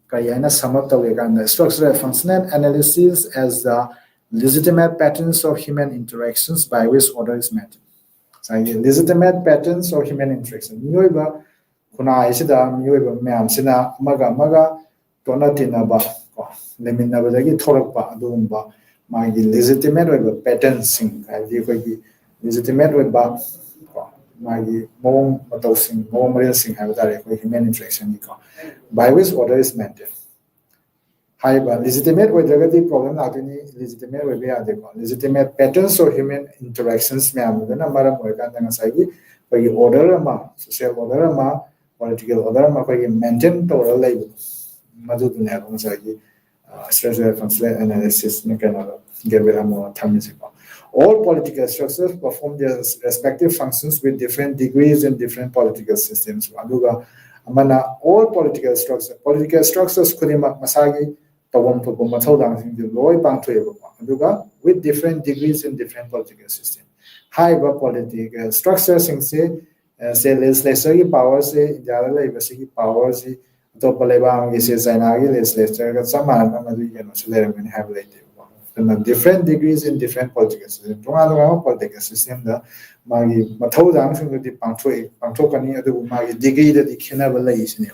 Kayana Samata, and the structural functional analysis as the legitimate patterns of human interactions by which order is met. So, legitimate patterns of human interaction. Mioiba, Kuna Isida, Mioiba Mam Sina, Maga, Donatinaba, Leminabagi, Torapa, Dumba, my legitimate patterns, legitimate magi mong matosing mong real sing have that human interaction by which order is maintained. High legitimate whether problem legitimate legitimate patterns or human interactions order social order political order maintain to structural functional analysis all political structures perform their respective functions with different degrees in different political systems. All political structures masagi with different degrees in different political systems. High political structures say legislative powers India powers China legislature have different degrees in different political systems. Political system the magi mathodang the pangthokani adu magi degree the khenaba lay isine.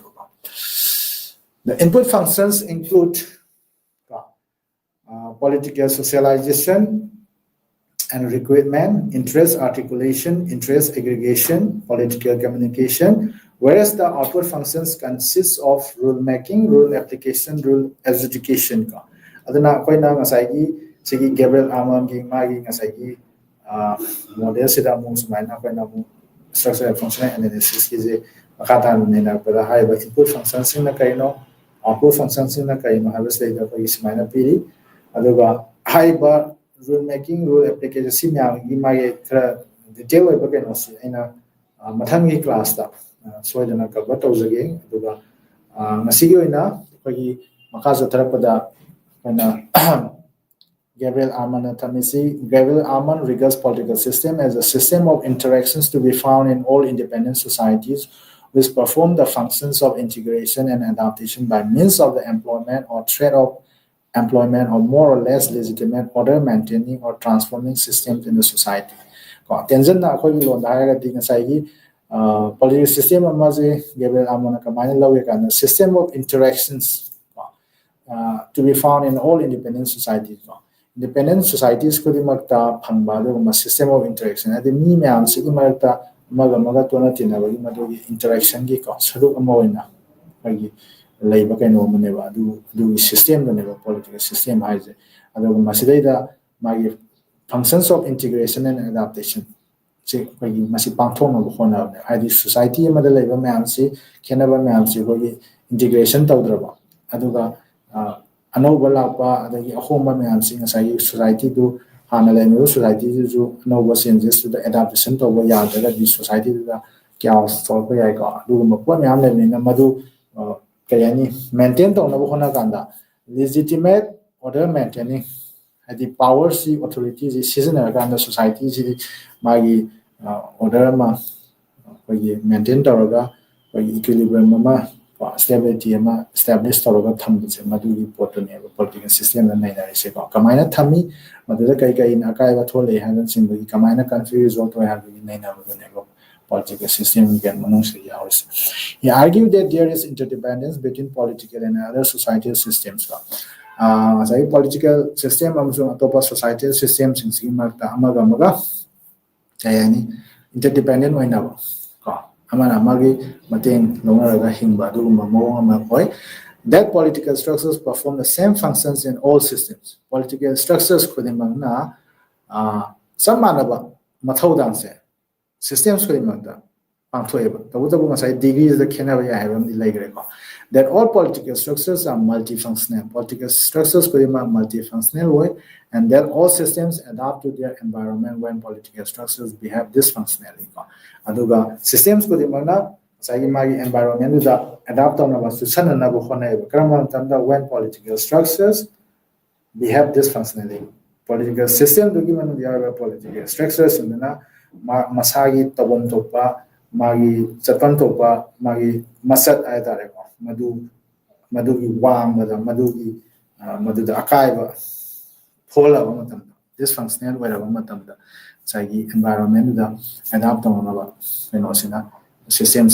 The input functions include political socialization and recruitment, interest articulation, interest aggregation, political communication, whereas the output functions consist of rule making, rule application, rule adjudication. Aduna koina ngasai gi Gabriel Arman gi magi ngasai model sida mu sumaina koina mu structural functional analysis ki je makata nena pera hai ba input functions na kaino output functions na kaino habis leida ko sumaina piri aduga hai ba rule making rule application simya gi magi thra detail ba kaino si aina mathangi class da soidana ka ba tawjage aduga masigi oina ko makaza tharapada Gabriel Arman regards political system as a system of interactions to be found in all independent societies which perform the functions of integration and adaptation by means of the employment or threat of employment or more or less legitimate order maintaining or transforming systems in the society. Political system Gabriel Arman system of interactions to be found in all independent societies. Independent societies could be system of interaction. At the minimum, interaction system political system functions of integration and adaptation. Society integration anova lakpa adagi ahomba mayamsing asai society to hana lenu society ju anova changes to the adaptation to ba yadaga di society da kya solve yai ka du mapwa mayam lenu madu kayani maintain to na hona kanda legitimate order maintaining the powers the authorities is seasonal kanda society ji magi order ma maintain to equilibrium ma stability established political system Kamina Tami, Madura Kaika in Akaiva Tole hadn't seen the Kamina country result to have the political system again. He argued that there is interdependence between political and other societal systems. As a political system, Topa societal systems in Simarta Amagamaga interdependent or never. That political structures perform the same functions in all systems. Political structures could some systems degrees that all political structures are multifunctional. Political structures could be multifunctional way, and that all systems adapt to their environment when political structures behave dysfunctionally. Aduga systems could be environment adapt when political structures behave dysfunctionally. Political system to political structures in the masagi tabom topa magi chapan topa magi masat ayatare madugi wang madugi maduda akaiba phola matam dysfunctional whatever matam da sagi environment da adapt sina system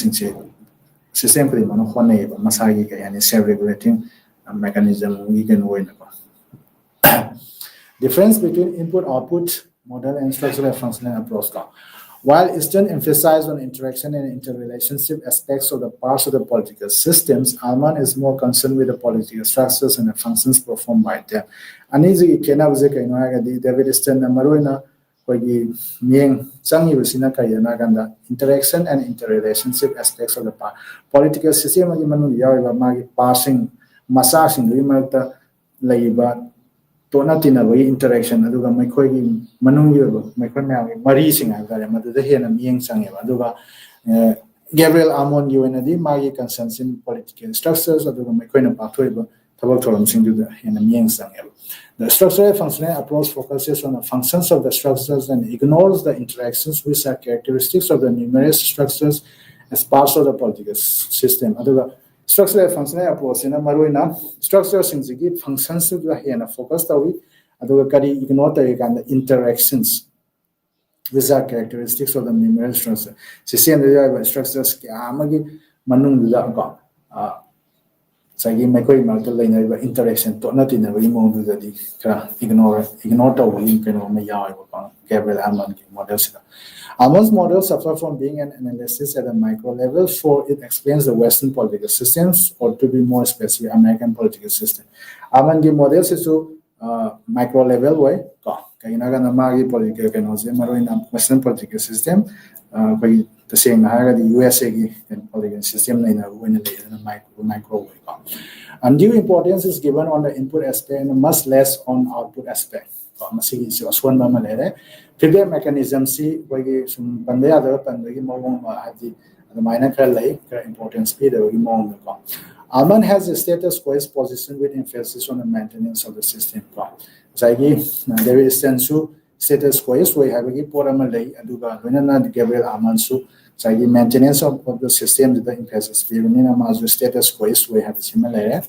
system kri mano khone ba masagi ka yani self regulating mechanism we can win. Difference between input output model and structural functional approach. While Eastern emphasized on interaction and interrelationship aspects of the parts of the political systems, Alman is more concerned with the political structures and the functions performed by them. Anisi kenabze kainoagadi David Eastern Maruina interaction and interrelationship aspects of the political system passing massaging tona tinabagi interaction aduga maikhoigi manungi maikoi myami mari sing agare maduda hena miyeng changeba aduga Gabriel Amon gi wenadi magi concerns in political structures aduga maikoina pathoiba thabak thoram singduda hena miyeng changeba. The structural functional approach focuses on the functions of the structures and ignores the interactions which are characteristics of the numerous structures as parts of the political system. Aduga structural functional approach in a maruina structures in the functions of the hand focus tawi aduga kari ignore the interactions which are characteristics of the numerous structures. System the structures amagi manung da ko sagi maikoi marto laina interaction to not in a remote the ignore tawi keno me yawa ko Gabriel Amon model. Amon's model suffers from being an analysis at a micro level, for it explains the Western political systems, or to be more specific, American political system. Amon's model is to micro level way. Kaya magi political Western political system. The same the USA political system in a micro way. Undue importance is given on the input aspect and much less on output aspect. Feedback mechanism see some pandaya pandagi mong hadi the minor importance speed Alman has a status quo position with emphasis on the maintenance of the system. There is sensu status quo we have a poramalay aduga when Gabriel Amansu maintenance of the system with the emphasis status quo we have similar.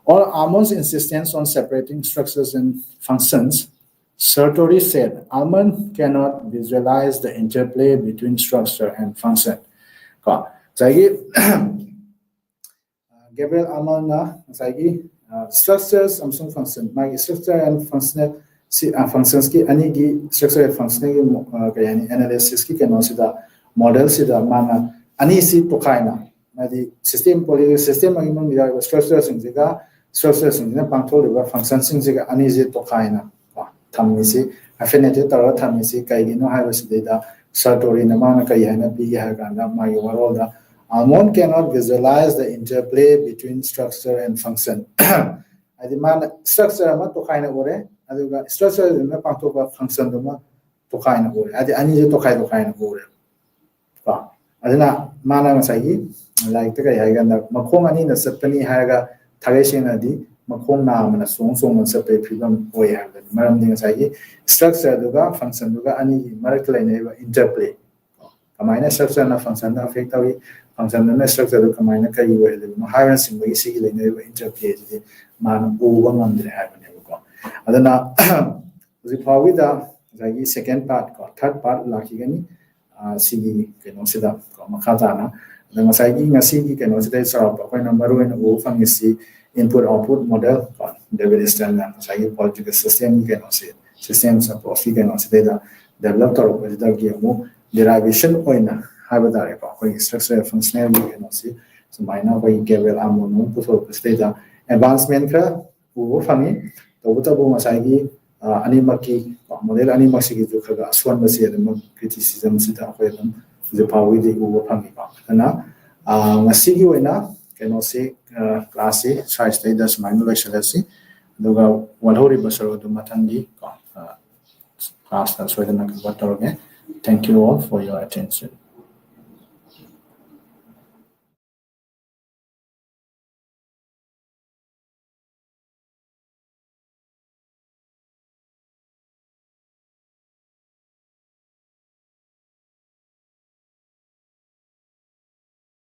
Or Alman's insistence on separating structures and functions. Sartori said, Alman cannot visualize the interplay between structure and function. Gabriel Alman structures Samsung function. My structure and functional functions ki ani structure and functional analysis ki can also the model sida mana ani si tokaina. The system political system ang structures in the structures in the pangtol functions in the ani si tokaina. Tamisi, affinited or Tamisi, Kaigino has data, Sartori, Namana Kayana, Bigaganda, Mayuaroda. Almon cannot visualize the interplay between structure and function. I demand structure to kind of way, structure in the part of a function to kind of way. I need to kind of way. Adana Mana Masagi, like the Kayaganda, Makomani, the Sapani Haga, Tareshinadi. Makom naam na song and separate problem way have the maramding sagi structure duga function duga ani marakla neighbor interplay. Kamina structure na function na affect awi function na structure duga kamina kai way the higher sing way sigi neighbor interplay the man over on the have never go. Adana the power with the second part third part lucky gani sigi kenosida makatana the masagi ngasigi kenosida sarap ako number one o fangisi input output model David Eastern and political system you can see systems of you can see data developed or the derivation oina habitare structure functional you can see so by now we Gabriel Amon to data advancement over funny the Utabu Masagi animaki model animaki to Aswan Masi criticism the power with the over funny and now Masigi wena can say class A size status minor selesi duga walhori basaro du matangi class that's why the thank you all for your attention.